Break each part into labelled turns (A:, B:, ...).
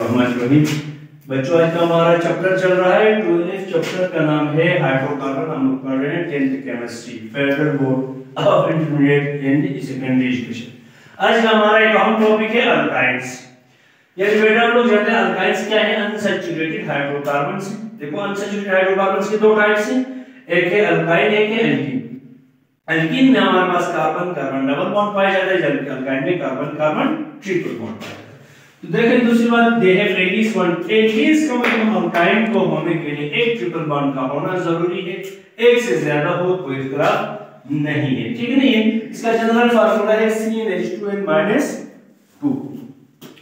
A: बच्चों आज का हमारा चैप्टर चल रहा है 12th चैप्टर का नाम है हाइड्रोकार्बन। हम लोग पढ़ रहे हैं 10th chemistry federal board of intermediate and secondary education. आज का हमारा एक अहम टॉपिक है अल्काइंस। यानी बेटा हम लोग जानते हैं अल्काइंस क्या है, अनसैचुरेटेड हाइड्रोकार्बन्स। देखो अनसैचुरेटेड हाइड्रोकार्बन्स के दो टाइप्स हैं, एक है अल्काइन एक है एल्कीन। एल्कीन में हमारे पास कार्बन कार्बन डबल बॉन्ड पाया जाता है, जबकि अल्काइन में कार्बन कार्बन ट्रिपल बॉन्ड पाया जाता है। तो देखें दूसरी बात, they have at least one, at least का मतलब अल्काइन को होने के लिए एक ट्रिपल बॉन्ड का होना जरूरी है, एक से ज्यादा हो कोई इख्तिलाफ नहीं है, ठीक नहीं है। इसका जनरल फार्मूला है CnH2n-2।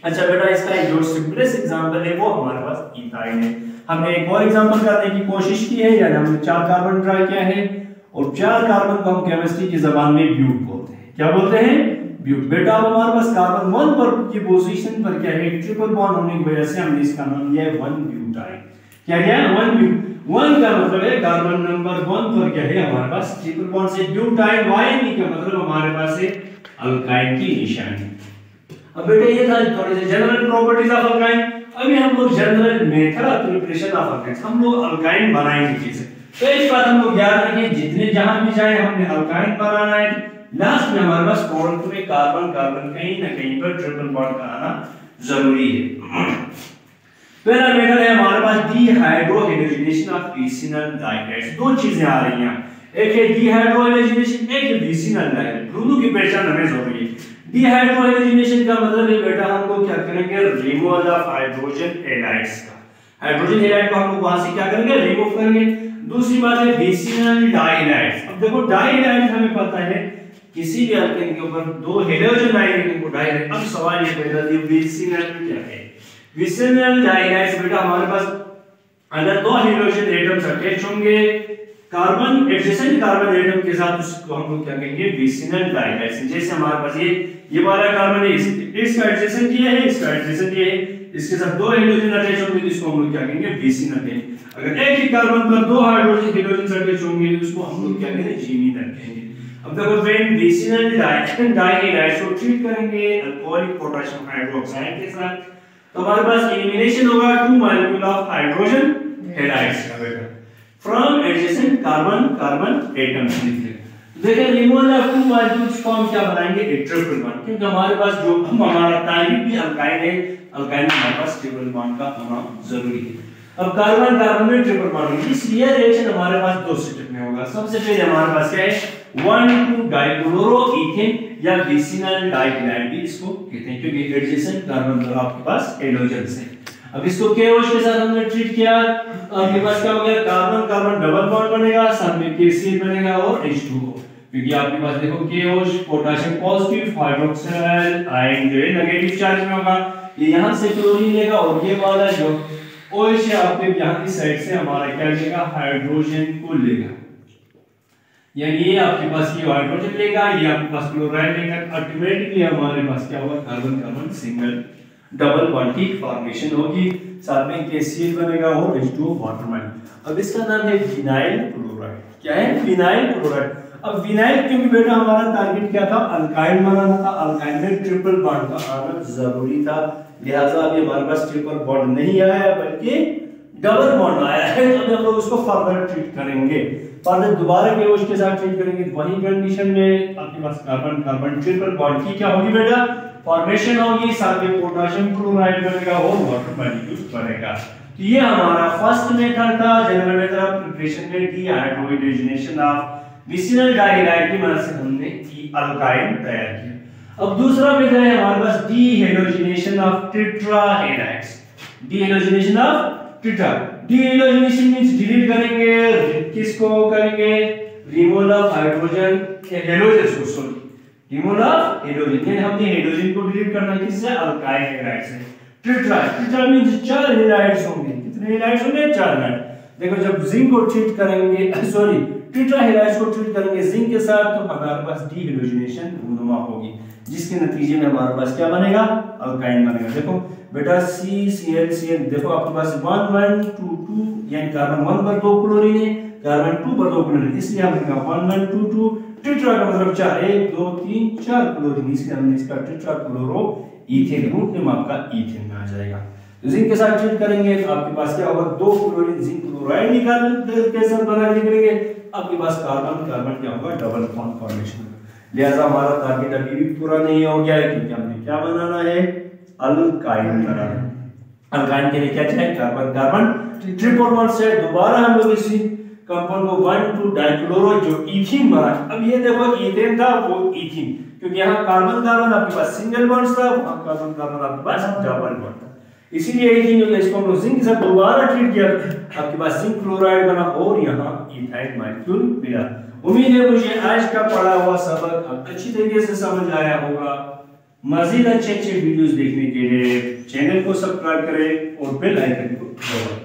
A: अच्छा बेटा इसका एक जो सिंपलेस्ट एग्जांपल है वो हमारे पास इथाइन है। हमने एक और एग्जांपल करने की कोशिश की है, यानी हमने 4 कार्बन ट्राई किया है और 4 कार्बन को हम केमिस्ट्री की जबान में ब्यूट बोलते हैं। क्या बोलते हैं? ब्यूट। बेटा अब हमारे पास कार्बन 1 पर की पोजीशन पर क्या है, ट्रिपल बॉन्ड होने की वजह से हमने इसका नाम दिया है 1 ब्यूटाइन। क्या क्या 1 ब्यूट 1 का मतलब है कार्बन नंबर 1 पर क्या है हमारे पास ट्रिपल बॉन्ड से ब्यूटाइन, वाई का मतलब हमारे पास है अल्काइन की निशानी। अब बेटा ये था थोड़े से जनरल प्रॉपर्टीज ऑफ अल्काइन। अभी हम लोग general method of preparation of alkyne, हम लोग अल्काइन बनाएंगे चीजें। तो एक बात हम लोग याद रखें, जितने जहां भी जाए हमने अल्काइन बनाना है, लास्ट में हमारे पास प्रोडक्ट में कार्बन कार्बन कहीं ना कहीं पर ट्रिपल बॉन्ड का आना जरूरी है। पहला मेथड है हमारे पास डीहाइड्रोहेलोजिनेशन ऑफ विसिनल डाइहाइड्रेट्स। दो चीजें आ रही हैं, एक है डीहाइड्रोहेलोजिनेशन, एक है विसिनल डाइहाइड्रेट। दोनों की पहचान हमें जरूरी है। डीहाइड्रोहेलोजिनेशन का मतलब है बेटा हम लोग क्या करेंगे, रिमूवल ऑफ हाइड्रोजन हैलाइड्स का। हाइड्रोजन हैलाइड को हम लोग वहां से क्या करेंगे, रिमूव करेंगे। दूसरी बात है विसिनल डाइहाइड्रेट्स। अब देखो डाइहाइड्रेट्स हमें पता है किसी भी अल्केन के ऊपर 2 हेलोजन आएंगे को डाइहाइड्रेट। अब सवाल ये पैदा होता है विसिनल क्या है। विसिनल डाइहाइड्रेट्स बेटा हमारे पास अगर 2 हेलोजन एटम्स अटैच होंगे कार्बन एडजेसेंट कार्बन एटम के साथ, उसको हम लोग क्या कहेंगे, विसिनल डाइहाइड्रेट्स। जैसे हमारे पास ये वाला कार्बन है, इसका एडजेसेंट ये है, इसका एडजेसेंट ये है, इसके साथ 2 हेलोजन अटैच होंगे तो इसको हम लोग क्या कहेंगे, विसिनल कहेंगे। अगर एक ही कार्बन पर 2 हाइड्रोजन हेलोजन अटैच होंगे तो उसको हम लोग क्या कहेंगे, वीसिनल कहेंगे। अब देखो व्हेन विसिनल डाइहाइड्रेट्स को ट्रीट करेंगे अल्कोहलिक पोटेशियम हाइड्रोक्साइड के साथ, तो हमारे पास एलिमिनेशन होगा 2 मॉलिक्यूल ऑफ हाइड्रोजन हैलाइड्स का बेटा from adjacent carbon carbon atoms. देखिए रिमूवल ऑफ 2 मॉलिक्यूल्स को हम क्या बनाएंगे, एक ट्रिपल बॉन्ड, क्योंकि हमारे पास जो हमारा तारीफ भी अल्काइन है, अल्काइन में हमारे पास ट्रिपल बॉन्ड का होना जरूरी है। अब कार्बन कार्बन में ट्रिपल बॉन्ड, इस रिएक्शन हमारे पास 2 स्टेप में होगा। सबसे पहले हमारे पास क्या है 1,2 डाइक्लोरोईथेन या विसिनल डाइहाइड्रेट भी इसको कहते हैं, क्योंकि एडजेसेंट कार्बन पर आपके पास हेलोजन्स है। अब इसको KOH के साथ हमने ट्रीट किया, आपके पास क्या हो गया, कार्बन कार्बन डबल बॉन्ड बनेगा, साथ में KCl बनेगा और H2O, क्योंकि आपके पास देखो KOH potassium positive, hydroxide ion जो है नेगेटिव चार्ज में होगा, ये यहां से क्लोरीन लेगा और ये वाला जो OH है आपके यहां की साइड से हमारा क्या लेगा, हाइड्रोजन को लेगा। यानी ये आपके पास ये हाइड्रोजन लेगा, ये आपके पास क्लोराइड लेगा, ऑटोमेटिकली हमारे पास क्या होगा, carbon carbon single double bond की फॉर्मेशन होगी, साथ में KCl बनेगा और H2O वाटर मॉलिक्यूल। अब इसका नाम है विनाइल क्लोराइड। क्या है, विनाइल क्लोराइड। अब विनाइल क्योंकि बेटा हमारा टारगेट क्या था, अल्काइन बनाना था, अल्काइन में ट्रिपल बॉन्ड का आना जरूरी था, लिहाजा अभी हमारे पास ट्रिपल बॉन्ड नहीं आया बल्कि डबल बॉन्ड आया है। तो हम लोग उसको फर्दर ट्रीट करेंगे, फर्दर दोबारा KOH के साथ ट्रीट करेंगे, तो वही कंडीशन में आपके पास कार्बन कार्बन ट्रिपल बॉन्ड की क्या होगी बेटा, फॉर्मेशन होगी, साथ में पोटेशियम क्लोराइड बनेगा और वाटर मॉलिक्यूल बनेगा। तो ये हमारा फर्स्ट मेथड था जनरल मेथड ऑफ प्रिपरेशन में, डीहाइड्रोहेलोजिनेशन ऑफ विसिनल डाइहाइड्रेट की मदद से हमने अल्काइन तैयार किया। अब दूसरा मेथड है हमारे पास dehalogenation of tetrahalides. Dehalogenation of tetra, dehalogenation means delete करेंगे, किसको करेंगे, रिमूवल ऑफ हाइड्रोजन हेलोजन को, सॉरी रिमूवल ऑफ हेलोजन, यानी हमने हेलोजन को डिलीट करना है किससे, अल्काइल हैलाइड से। टेट्रा, टेट्रा मींस 4 हैलाइड्स होंगे, कितने हैलाइड्स होंगे, 4 हैलाइड। देखो जब जिंक को ट्रीट करेंगे, सॉरी टेट्रा हैलाइड्स को ट्रीट करेंगे जिंक के साथ, तो हमारे पास डीहेलोजिनेशन रूनुमा होगी, जिसके नतीजे में हमारे पास क्या बनेगा, अल्काइन बनेगा। देखो बेटा CCl देखो आपके पास 1 1 2 2, यानी कार्बन 1 पर 2 क्लोरीन है, कार्बन 2 पर 2 क्लोरीन, इसलिए हमने कहा 1 1 2 2। टेट्रा का मतलब 4, 1 2 3 4 क्लोरीन, इसलिए हमने इसका tetra chloro ethane, root name आपका इथेन में आ जाएगा। जिंक के साथ ट्रीट करेंगे तो आपके पास क्या होगा, 2 क्लोरीन जिंक क्लोराइड निकाल के साथ बना निकलेंगे, आपके पास कार्बन कार्बन क्या होगा, डबल बॉन्ड फॉर्मेशन। लिहाजा हमारा टारगेट अभी भी पूरा नहीं हो गया है, क्योंकि हमने क्या बनाना है, अल्काइन बनाना है। अल्काइन के लिए क्या चाहिए, कार्बन कार्बन ट्रिपल बॉन्ड से दोबारा हम लोग इसी कंपाउंड को 1,2 डाइक्लोरो जो इथीन बना। अब ये देखो इथेन था वो इथीन, क्योंकि यहाँ कार्बन कार्बन आपके पास सिंगल बॉन्ड था, वहां कार्बन कार्बन आपके पास डबल बॉन्ड था, इसीलिए इथीन जो इसको हम लोग जिंक के साथ दोबारा ट्रीट किया, आपके पास जिंक क्लोराइड बना और यहाँ इथाइल मॉलिक्यूल मिला। उम्मीद है मुझे आज का पढ़ा हुआ सबक अब अच्छी तरीके से समझ आया होगा। मजीद अच्छे वीडियोस देखने के लिए चैनल को सब्सक्राइब करें और बेल आइकन को दबाएं।